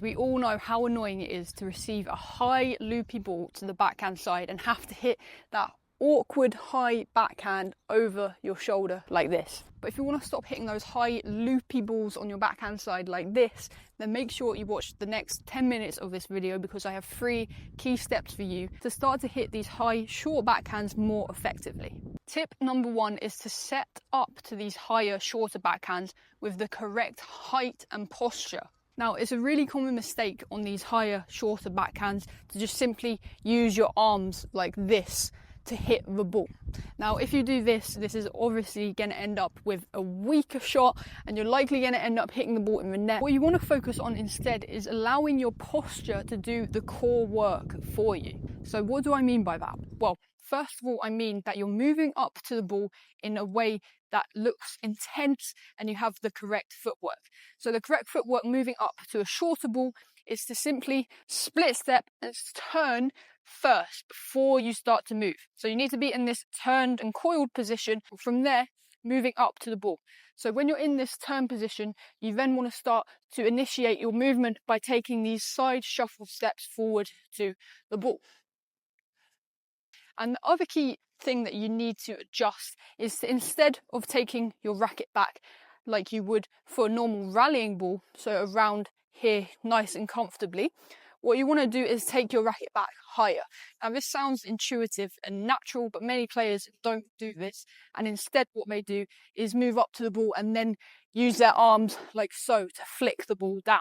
We all know how annoying it is to receive a high loopy ball to the backhand side and have to hit that awkward high backhand over your shoulder like this. But if you want to stop hitting those high loopy balls on your backhand side like this, then make sure you watch the next 10 minutes of this video, because I have 3 key steps for you to start to hit these high short backhands more effectively. Tip number 1 is to set up to these higher shorter backhands with the correct height and posture. Now, it's a really common mistake on these higher shorter backhands to just simply use your arms like this to hit the ball. Now, if you do this is obviously going to end up with a weaker shot, and you're likely going to end up hitting the ball in the net. What you want to focus on instead is allowing your posture to do the core work for you. So what do I mean by that? Well, first of all, I mean that you're moving up to the ball in a way that looks intense and you have the correct footwork. So the correct footwork moving up to a shorter ball is to simply split step and turn first before you start to move. So you need to be in this turned and coiled position. From there, moving up to the ball. So when you're in this turn position, you then want to start to initiate your movement by taking these side shuffle steps forward to the ball. And the other key thing that you need to adjust is to, instead of taking your racket back like you would for a normal rallying ball, so around here nice and comfortably, what you want to do is take your racket back higher. Now, this sounds intuitive and natural, but many players don't do this, and instead what they do is move up to the ball and then use their arms like so to flick the ball down.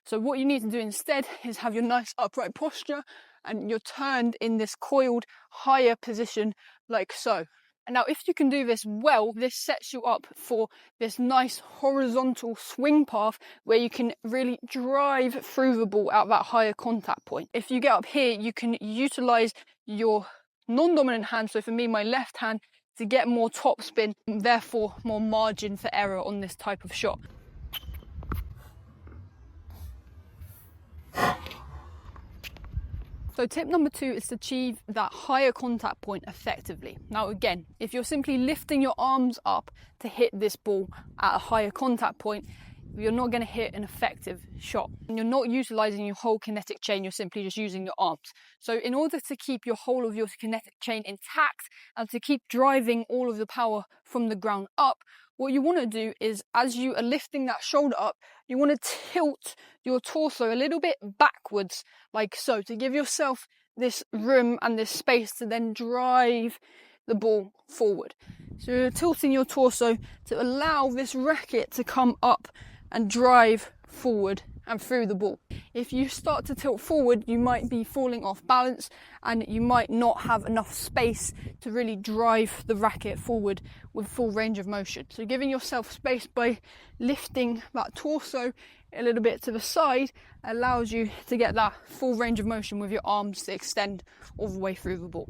So what you need to do instead is have your nice upright posture, and you're turned in this coiled higher position like so. And now, if you can do this well, this sets you up for this nice horizontal swing path where you can really drive through the ball at that higher contact point. If you get up here, you can utilize your non-dominant hand, so for me, my left hand, to get more top spin, and therefore more margin for error on this type of shot. So tip number 2 is to achieve that higher contact point effectively. Now again, if you're simply lifting your arms up to hit this ball at a higher contact point, you're not going to hit an effective shot. And you're not utilizing your whole kinetic chain, you're simply just using your arms. So in order to keep your whole of your kinetic chain intact and to keep driving all of the power from the ground up, what you want to do is, as you are lifting that shoulder up, you want to tilt your torso a little bit backwards, like so, to give yourself this room and this space to then drive the ball forward. So you're tilting your torso to allow this racket to come up and drive forward and through the ball. If you start to tilt forward, you might be falling off balance and you might not have enough space to really drive the racket forward with full range of motion. So giving yourself space by lifting that torso a little bit to the side allows you to get that full range of motion with your arms to extend all the way through the ball.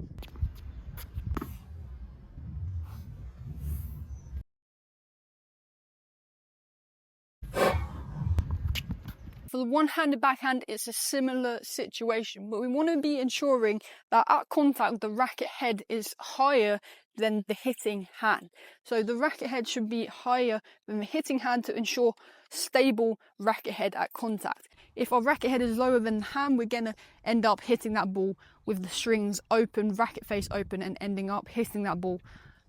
For the one-handed backhand, it's a similar situation, but we want to be ensuring that at contact, the racket head is higher than the hitting hand. So the racket head should be higher than the hitting hand to ensure stable racket head at contact. If our racket head is lower than the hand, we're going to end up hitting that ball with the strings open, racket face open, and ending up hitting that ball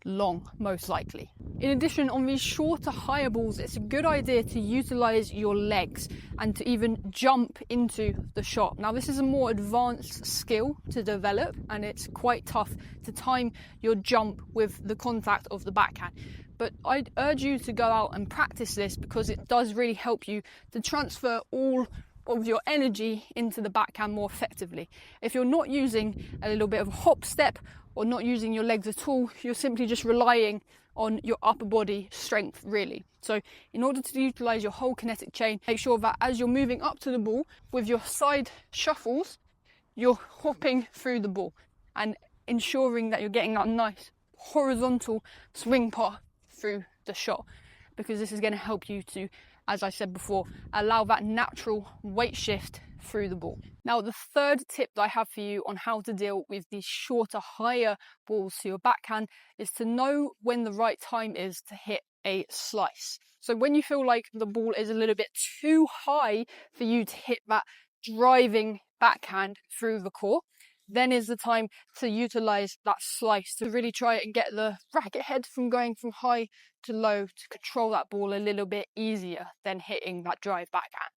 long, most likely. In addition, on these shorter, higher balls, it's a good idea to utilize your legs and to even jump into the shot. Now, this is a more advanced skill to develop, and it's quite tough to time your jump with the contact of the backhand. But I'd urge you to go out and practice this, because it does really help you to transfer all of your energy into the backhand more effectively. If you're not using a little bit of a hop step or not using your legs at all, you're simply just relying on your upper body strength, really. So in order to utilize your whole kinetic chain, make sure that as you're moving up to the ball with your side shuffles, you're hopping through the ball and ensuring that you're getting that nice horizontal swing path through the shot, because this is going to help you to, as I said before, allow that natural weight shift through the ball. Now, the third tip that I have for you on how to deal with these shorter, higher balls to your backhand is to know when the right time is to hit a slice. So when you feel like the ball is a little bit too high for you to hit that driving backhand through the court, then is the time to utilize that slice to really try and get the racket head from going from high to low to control that ball a little bit easier than hitting that drive backhand.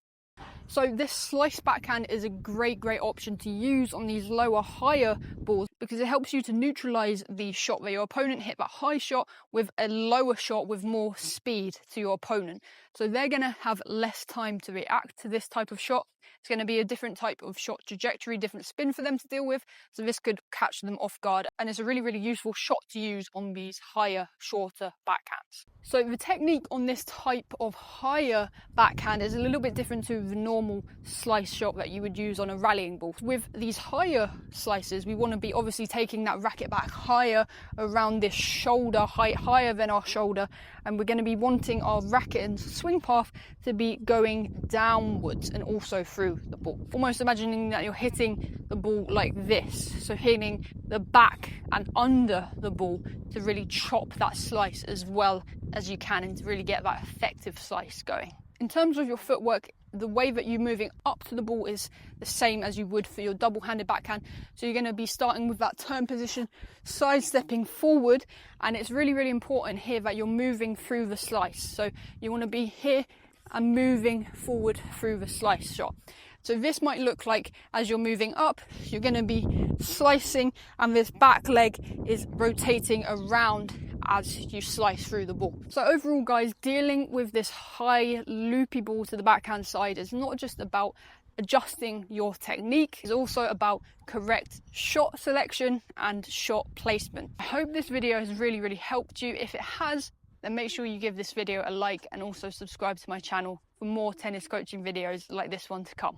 So this slice backhand is a great option to use on these lower, higher balls because it helps you to neutralize the shot that your opponent hit that high shot with a lower shot with more speed to your opponent. So they're going to have less time to react to this type of shot. It's going to be a different type of shot trajectory, different spin for them to deal with. So this could catch them off guard. And it's a really useful shot to use on these higher, shorter backhands. So the technique on this type of higher backhand is a little bit different to the normal slice shot that you would use on a rallying ball. With these higher slices, we want to be obviously taking that racket back higher around this shoulder height, higher than our shoulder. And we're going to be wanting our racket and swing path to be going downwards and also through the ball. Almost imagining that you're hitting the ball like this. So hitting the back and under the ball to really chop that slice as well as you can and to really get that effective slice going. In terms of your footwork, the way that you're moving up to the ball is the same as you would for your double-handed backhand. So you're going to be starting with that turn position, sidestepping forward, and it's really important here that you're moving through the slice. So you want to be here and moving forward through the slice shot. So this might look like as you're moving up, you're going to be slicing and this back leg is rotating around as you slice through the ball. So overall, guys, dealing with this high loopy ball to the backhand side is not just about adjusting your technique, it's also about correct shot selection and shot placement. I hope this video has really helped you. If it has, then make sure you give this video a like and also subscribe to my channel for more tennis coaching videos like this one to come.